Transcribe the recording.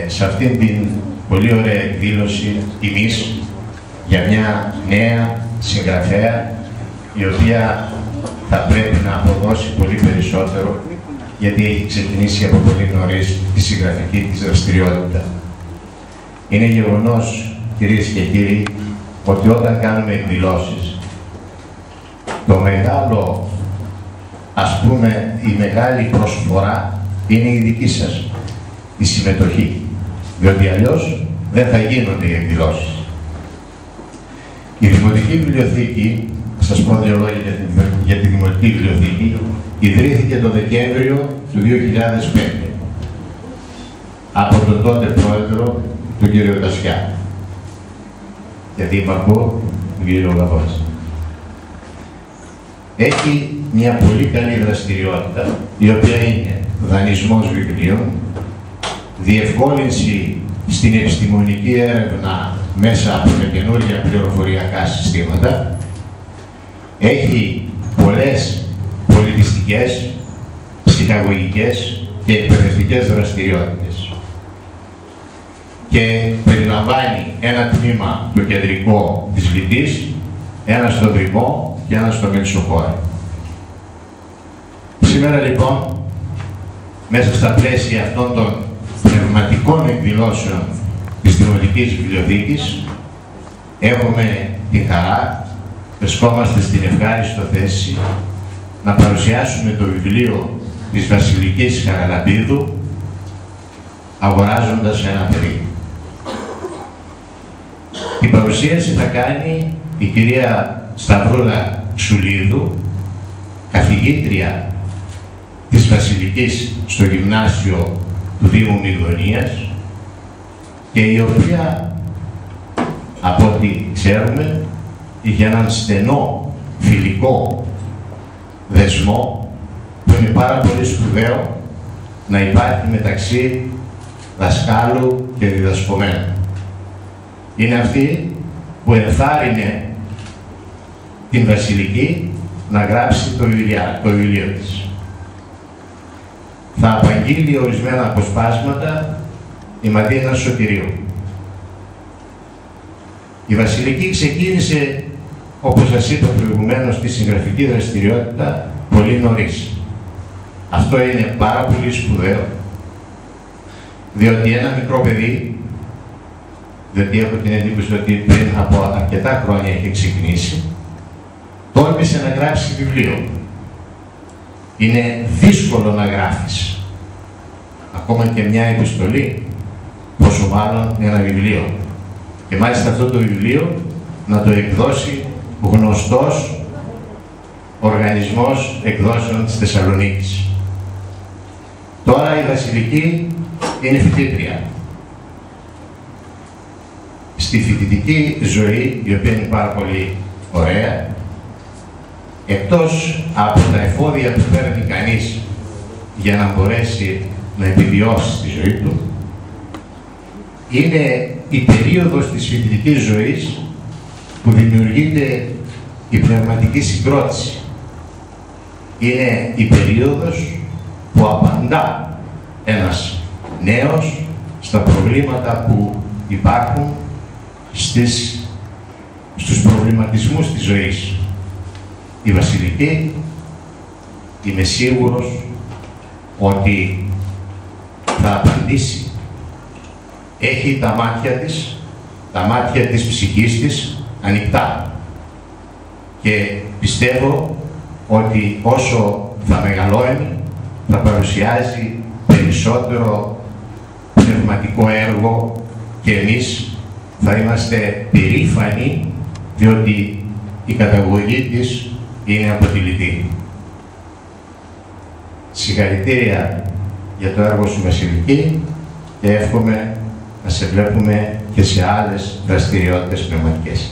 Σε αυτήν την πολύ ωραία εκδήλωση τιμής για μια νέα συγγραφέα η οποία θα πρέπει να αποδώσει πολύ περισσότερο, γιατί έχει ξεκινήσει από πολύ νωρίς τη συγγραφική της δραστηριότητα. Είναι γεγονός, κυρίες και κύριοι, ότι όταν κάνουμε εκδηλώσεις, το μεγάλο, ας πούμε, η μεγάλη προσφορά είναι η δική σας, η συμμετοχή, διότι αλλιώς δεν θα γίνονται οι εκδηλώσεις. Η Δημοτική Βιβλιοθήκη, θα σας πω δύο λόγια για τη Δημοτική Βιβλιοθήκη, ιδρύθηκε το Δεκέμβριο του 2005 από τον τότε πρόεδρο, τον κύριο Τασιά, και δήμαρχο, τον κύριο Γαβάση. Έχει μια πολύ καλή δραστηριότητα, η οποία είναι δανεισμός βιβλίων, διευκόλυνση στην επιστημονική έρευνα μέσα από τα καινούργια πληροφοριακά συστήματα, έχει πολλές πολιτιστικές, ψυχαγωγικές και εκπαιδευτικές δραστηριότητες και περιλαμβάνει ένα τμήμα το κεντρικό της Λιτής, ένα στο Δρυμό και ένα στο Μελισσοχώρι. Σήμερα λοιπόν, μέσα στα πλαίσια αυτών των πνευματικών εκδηλώσεων της Δημοτικής Βιβλιοθήκης, έχουμε την χαρά, βρισκόμαστε στην ευχάριστο θέση να παρουσιάσουμε το βιβλίο της Βασιλικής Χαραλαμπίδου, αγοράζοντας ένα παιδί. Την παρουσίαση θα κάνει η κυρία Σταυρούλα Ξουλίδου, καθηγήτρια της Βασιλικής στο Γυμνάσιο του Δήμου Μυγδονίας, και η οποία, από ό,τι ξέρουμε, είχε έναν στενό φιλικό δεσμό που είναι πάρα πολύ σπουδαίο να υπάρχει μεταξύ δασκάλου και διδασκομένου. Είναι αυτή που ενθάρρυνε την Βασιλική να γράψει το βιβλίο της. Θα απαγγείλει ορισμένα αποσπάσματα η Ματίνα Σωτηρίου. Η Βασιλική ξεκίνησε, όπως σας είπα προηγουμένως, τη συγγραφική δραστηριότητα πολύ νωρίς. Αυτό είναι πάρα πολύ σπουδαίο, διότι ένα μικρό παιδί, διότι έχω την εντύπωση ότι πριν από αρκετά χρόνια έχει ξεκινήσει, τόλμησε να γράψει βιβλίο. Είναι δύσκολο να γράφεις ακόμα και μια επιστολή, πόσο μάλλον ένα βιβλίο. Και μάλιστα αυτό το βιβλίο να το εκδώσει γνωστός οργανισμός εκδόσεων της Θεσσαλονίκης. Τώρα η Βασιλική είναι φοιτήτρια. Στη φοιτητική ζωή, η οποία είναι πάρα πολύ ωραία, εκτός από τα εφόδια που παίρνει κανείς για να μπορέσει να επιβιώσει στη ζωή του, είναι η περίοδος της φοιτητικής ζωής που δημιουργείται η πνευματική συγκρότηση. Είναι η περίοδος που απαντά ένας νέος στα προβλήματα που υπάρχουν, στους προβληματισμούς της ζωής. Η Βασιλική, είμαι σίγουρος ότι θα απαντήσει. Έχει τα μάτια της ψυχής της ανοιχτά, και πιστεύω ότι όσο θα μεγαλώνει θα παρουσιάζει περισσότερο πνευματικό έργο και εμείς θα είμαστε περήφανοι, διότι η καταγωγή της είναι από τη Λιτή. Συγχαρητήρια για το έργο σου, Βασιλική, και εύχομαι να σε βλέπουμε και σε άλλες δραστηριότητες πνευματικές.